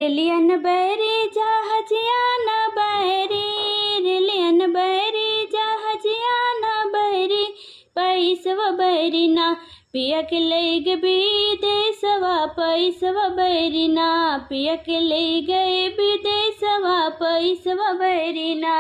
रेलियन बैरी जहाजिया न बैरी, रेलियन बैरी जहाजिया न बैरी, पैसव बैरी ना पिया के ले गए विदेशवा, पैसवा बैरी ना पिया के ले गए विदेशवा, पैसवा बैरी ना।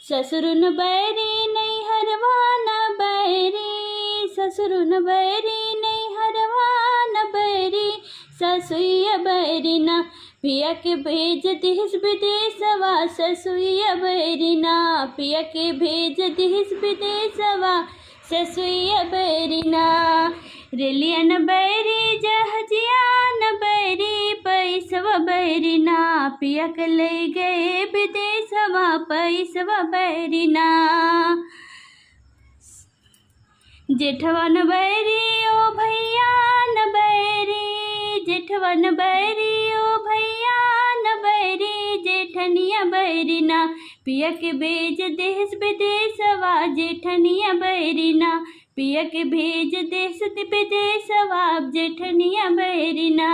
ससुरन बैरी नहीं हरवा न बैरी, ससुरन बैरी नहीं हरवा न बैरी, ससुइया बैरी ना पिया के भेज दिस विदेशवा, ससुइया बैरी ना पिया के भेज दिस विदेशवा, ससुइया बैरी ना। रेलियन बैरी जहाजिया न बैरी, पैसवा बैरी ना पिया के ले गए विदेशवा, पैसवा बैरी ना। जेठवा न बैरी ओ भैया न बैरी, जेठवा न बैरी ओ भैया न बैरी, जेठनिया बैरी ना पिया के भेज देश विदेशवा, जेठनिया बैरी ना पिया के भेज देश विदेशवा, जेठनिया बैरी ना।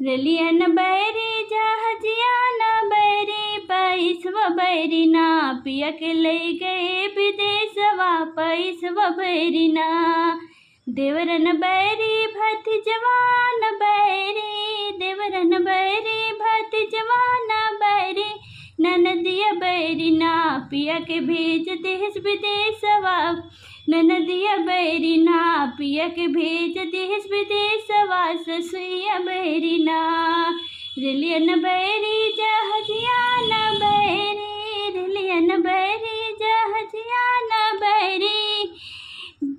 रेलियन बैरी जहाजिया न बैरी, पैसवा बैरी ना पिया के ले गए विदेशवा, पैसवा बैरी ना। देवरन बैरी भति जवान बैरी, देवरन बैरी भति जवान बैरी, ननदिया बैरी ना पिया के भेज देश विदेशवा, ननदिया बैरी ना पिया के भेज देश विदेशवा, ससुइया बैरी ना। रेलियन बैरी जहाजिया न बैरी, रेलियन बैरी जहाजिया न बैरी,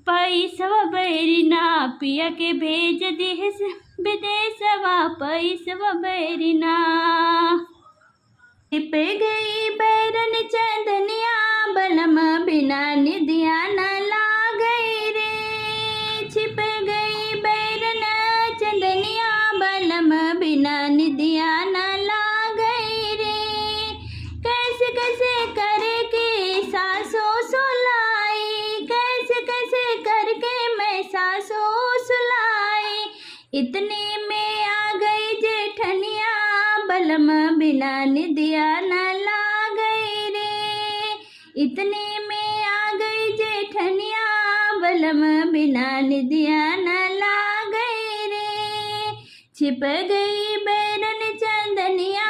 पैसवा बैरी ना पिया के भेज देश विदेशवा, पैसवा बैरी ना। छिप गई बैरन चंदनिया बलम बिना निदिया न ला गई रे, छिप गई बैरन चंदनिया बलम बिना निदिया न ला गई रे। कैसे कैसे करे के सासों सुलाई, कैसे कैसे करके मैं सासों सुलाई, इतने में आ गई जेठनिया बलम बिना निदिया न ला गई रे, इतने में आ गई जेठनिया बलम बिना निदिया न ला गई रे। छिप गई बैरन चंदनिया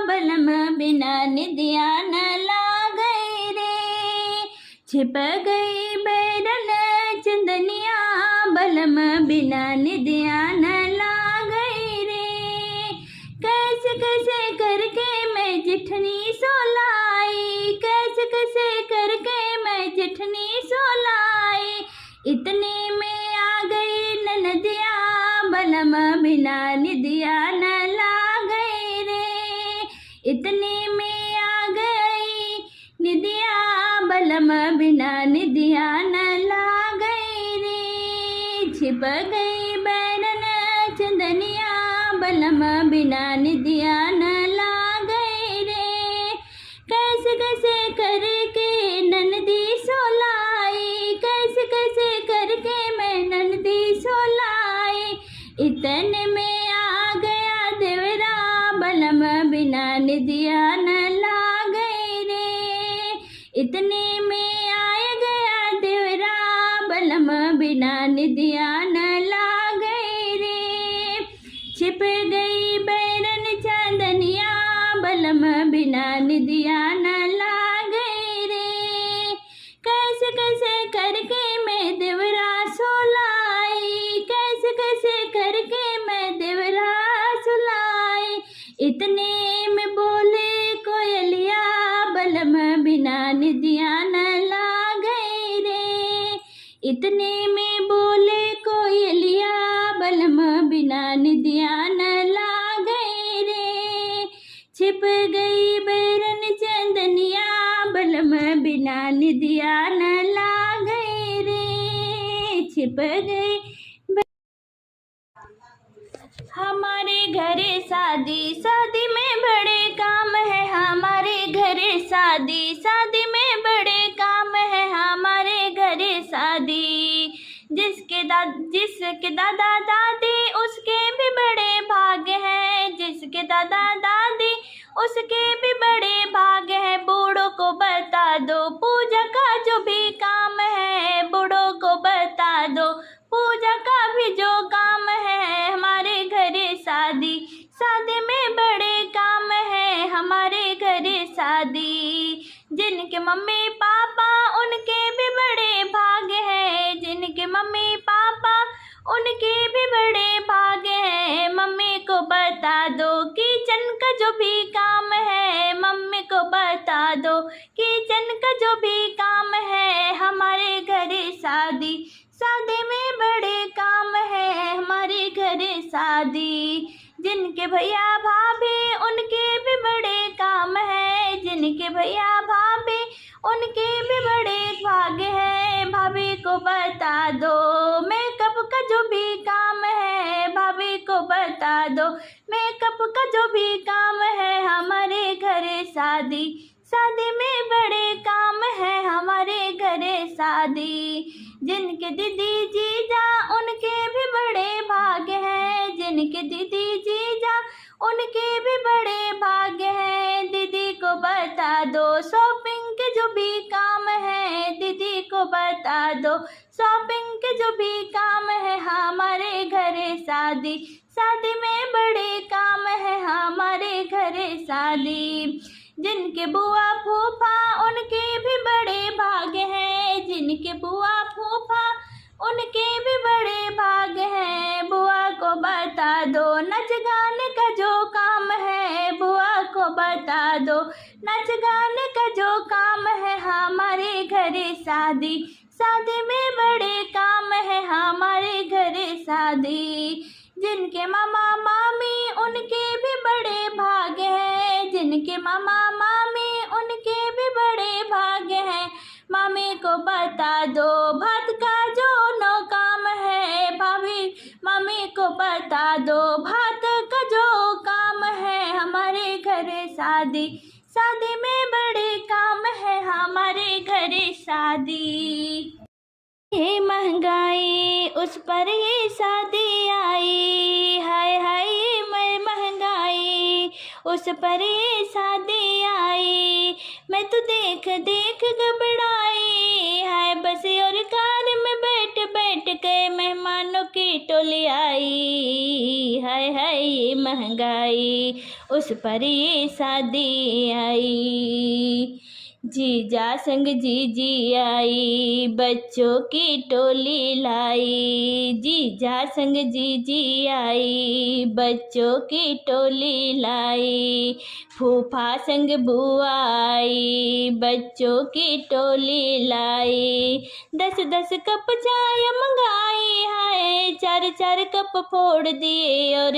बलम बिना निदिया न ला गई रे, छिप गई बैरन चंदनिया बलम बिना निदिया न ला गई रे। कैसे कैसे करके मैं जेठनी सोलाई, कैसे कैसे करके मैं जेठनी सोलाई, इतने में आ गई ननदिया बलम बिना निदिया न ला गई रे, इतने में आ गई निदिया बलम बिना निदिया न ला गई रे। छिप गई बैरन चंदनिया बलम बिना निदिया न ला गई रे। कैसे कैसे करके ननदी सोलाई, कैसे कैसे करके मैं ननदी सोलाई, इतने में आ गया देवरा बलम बिना निदिया न ला गई रे, इतने में आ गया देवरा बलम बिना निदिया न ला गई रे। छिप गई बैरन चंदनिया बलम बिना निदिया न ला गई रे। कैसे कैसे करके मैं देवरा सोलाई, कैसे कैसे करके मैं देवरा सुलाई, इतने में बोले कोयलिया बलम बिना निदिया न ला गई रे, इतने में बोले कोयलिया बलम बिना निदिया न ला गई रे। छिप गई बैरन चंदनिया बलम बिना निदिया न ला गई रे, छिप गई। हमारे घरे शादी, शादी में बड़े काम है, हमारे घरे शादी, शादी में बड़े काम है, हमारे घरे शादी। जिसके दादा दादी उसके भी बड़े भाग्य हैं, जिसके दादा दादी उसके भी बड़े भाग्य हैं। बूढ़ों को बता दो पूजा का जो भी काम है, बूढ़ों को बता दो पूजा का भी जो काम है। हमारे घरे शादी, शादी में बड़े काम है, हमारे घरे शादी। जिनके मम्मी पापा उनके भी बड़े भाग्य हैं, जिनके मम्मी पापा उनके भी बड़े भाग्य हैं। मम्मी को बता दो किचन का जो भी काम है, मम्मी को बता दो किचन का जो भी काम है। हमारे घरे शादी, शादी में बड़े काम है, हमारे घरे शादी। जिनके भैया भाभी उनके भी बड़े काम है, जिनके भैया भाभी उनके भी बड़े भाग्य है। भाभी को बता दो मेकअप का जो भी काम है, भाभी को बता दो मेकअप का जो भी काम है। हमारे घरे शादी, शादी में बड़े काम है, हमारे घरे शादी। जिनके दीदी जीजा उनके भी बड़े भाग्य हैं, जिनके दीदी जीजा उनके भी बड़े भाग्य हैं। दीदी को बता दो शॉपिंग के जो भी काम है, दीदी को बता दो शॉपिंग के जो भी काम है। हमारे घरे शादी, शादी में बड़े काम है, हमारे घरे शादी। जिनके बुआ फूफा उनके भी बड़े भाग्य हैं, जिनके बुआ फूफा उनके भी बड़े भाग्य हैं। बुआ को बता दो नच गाने का जो काम है, बुआ को बता दो नच गाने का जो काम है। हमारे घरे शादी, शादी में बड़े काम है, हमारे घरे शादी। जिनके मामा मामी उनके भी बड़े भाग्य हैं, जिनके मामा मामी उनके भी बड़े भाग्य हैं। मामी को बता दो भात का जो नो काम है, भाभी मामी को बता दो भात का जो काम है। हमारे घरे शादी, शादी में बड़े काम है, हमारे घरे शादी। ये महंगाई उस पर ये शादी आई, हाय हाय मैं महंगाई उस पर ये शादी आई। मैं तो देख देख घबराई, हाय बस और कार में बैठ बैठ के मेहमानों की टोली आई। हाय हाय महंगाई उस पर ये शादी आई। जीजा संग जीजी आई बच्चों की टोली लाई, जीजा संग जीजी आई बच्चों की टोली लाई। फूफा संग बुआ आई बच्चों की टोली लाई। 10-10 कप चाय मंगाई, हाय 4-4 कप फोड़ दिए और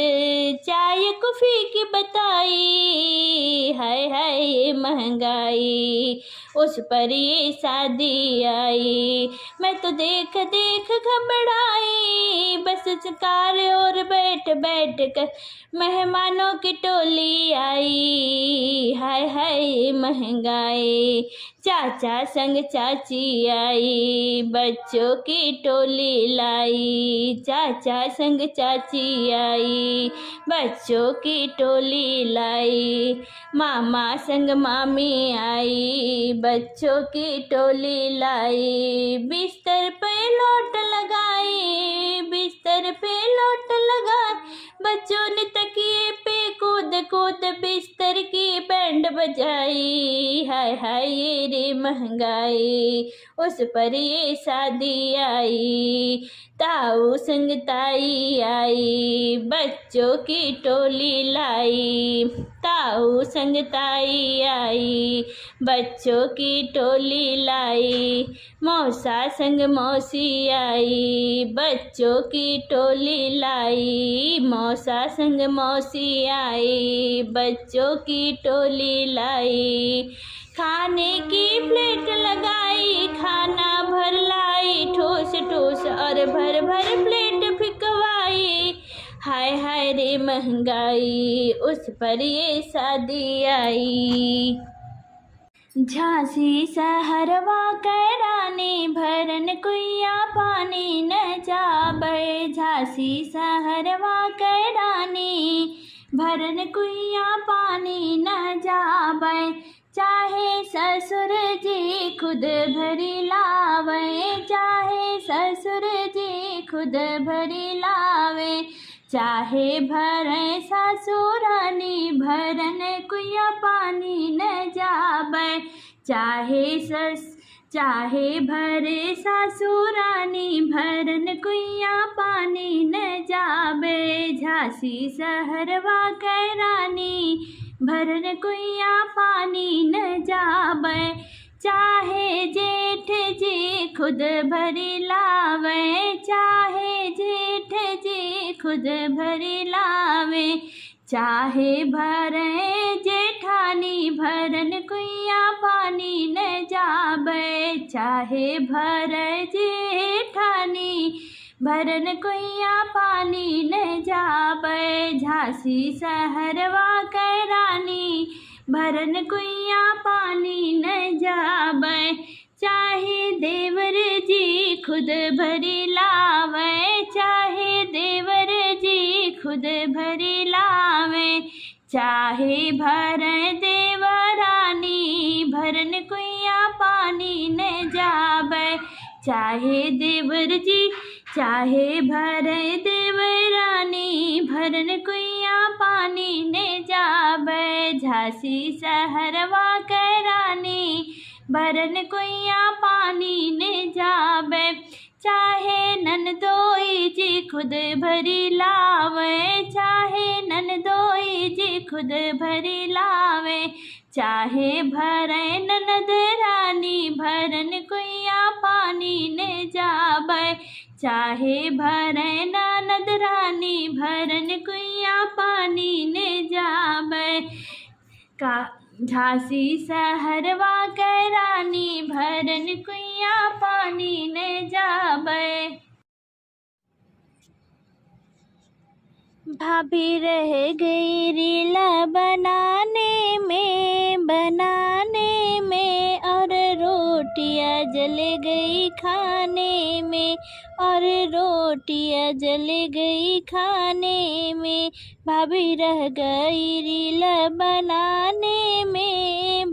चाय कॉफी की बताई। हाय हाय महंगाई उस पर ये शादी आई। मैं तो देख देख घबराई, बस कार और बैठ बैठ कर मेहमानों की टोली आई। हाय हाय महंगाई चाचा संग चाची आई बच्चों की टोली लाई, चाचा संग चाची आई बच्चों की टोली लाई। मामा संग मामी आई बच्चों की टोली लाई। बिस्तर पे लोट लगाई, बिस्तर पे लोट लगाई बच्चों ने तकिए पे कूद कूद बिस्तर की बैंड बजाई। हाय हाय ये रे महंगाई उस पर ये शादी आई। ताऊ संग ताई आई बच्चों की टोली लाई, ताऊ संग ताई आई बच्चों की टोली लाई। मौसा संग मौसी आई बच्चों की टोली लाई, मौसा संग मौसी आई बच्चों की टोली लाई। खाने की प्लेट लगाई खाना भर लाई, ठोस ठोस और भर भर प्लेट फिकवाई। हाय हाय रे महंगाई उस पर ये शादी आई। झांसी सहरवा कैरानी भरन कुइया पानी न जाबे। झांसी सहरवा कैरानी भरन कुइया पानी न जाबे। चाहे ससुर जी खुद भरी लावे, चाहे ससुर जी खुद भरी लावे। चाहे भरे सासुरानी भरन कुइया पानी न जाबे। चाहे भरे सासुरानी भरन कुइया पानी न जाबे। झांसी सहरवा कैरानी भरन कुइया पानी न जाबे। चाहे जेठ जी खुद भरी लावे, चाहे जेठ जी खुद भरी लावे। चाहे भरे जेठानी भरन कुइया पानी न जाबे। चाहे भरे जेठानी भरन कुइया पानी न जाबे। झांसी सहरवा कैरानी भरन कुइया पानी न जाबे। चाहे देवर जी खुद भरी लावे, चाहे देवर जी खुद भरी लावे। चाहे भरे देवरानी भरन कुइया पानी न जाबे। चाहे देवर जी चाहे भरे देवरानी भरन कुइया पानी न जाबे। झांसी सहरवा कैरानी भरन कुइया पानी न जाबे। चाहे ननदोई जी खुद भरी लावे, चाहे ननदोई जी खुद भरी लावे। चाहे भरे ननद रानी भरन कुइया पानी न जाबे। चाहे भरे ननद रानी भरन कुइया पानी न जाबे। झांसी सहरवा कैरानी भरन कुइया पानी न जाबे। भाभी रह गई रीला बनाने में और रोटियां जल गई खाने में, और रोटियां जल गई खाने में। भाभी रह गई रीला बनाने में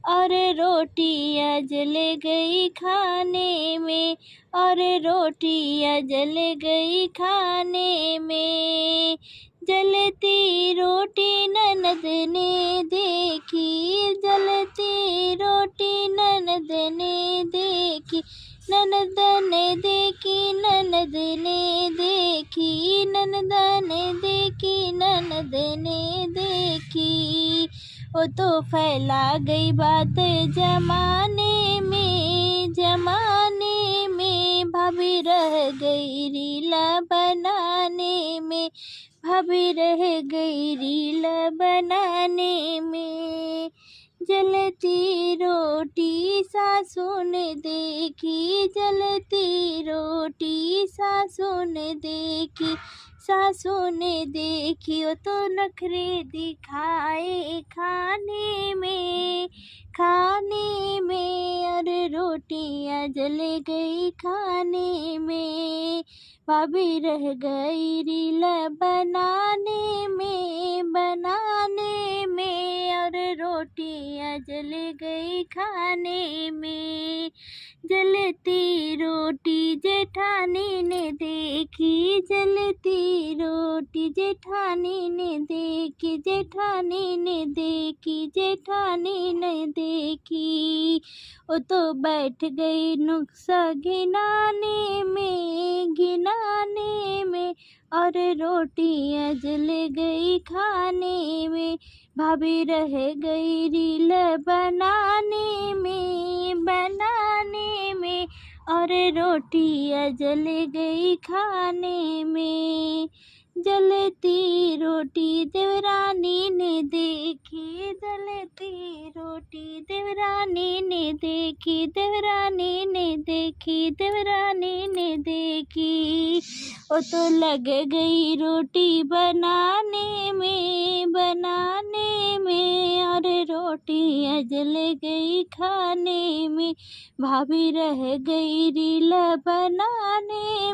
और रोटियां जल गई खाने में, और रोटियां जल गई खाने में। जलती रोटी ननद ने देखी, जलती रोटी ननद ने देखी। ननद ने देखी, ननद ने देखी, ननद ने देखी, ननद ने देखी। वो तो फैला गई बात जमाने में, भाभी रह गई रीला बनाने में, भाभी रह गई रीला बनाने में। जलती रोटी सासू ने देखी, जलती रोटी सासू ने देखी। सासू ने देखी वो तो नखरे दिखाए खाने में, और रोटियां जल गई खाने में। भाभी रह गई रीला बनाने में, और रोटियां जल गई खाने में। जलती रोटी जेठानी ने देखी, जलती रोटी जेठानी ने देखी, जेठानी ने देखी, जेठानी ने देखी। वो तो बैठ गई नुक्सा गिनाने में, और रोटियां जल गई खाने में। भाभी रह गई रीला बनाने में, और रोटियां जल गई खाने में। जलती रोटी देवरानी ने देखी, जलती रोटी देवरानी ने देखी, देवरानी ने देखी, देवरानी ने देखी। वो तो लग गई रोटी बनाने में, और रोटियाँ जल गई खाने में, भाभी रह गई रीला बनाने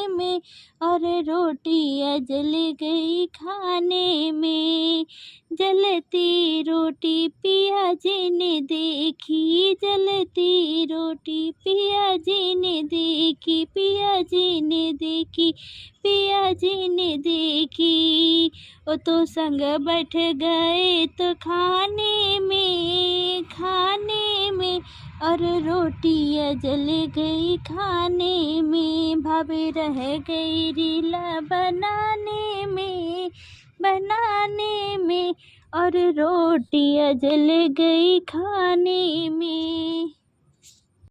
में, और रोटियाँ जल गई खाने में। जलती रोटी पिया जी ने देखी, जलती रोटी पिया जी ने देखी, पिया जी ने देखी, पिया जी ने देखी। वो तो संग बैठ गए तो खाने में, और रोटियाँ जल गई खाने में, भाभी रह गई रीला बनाने में, और रोटियाँ जल गई खाने में।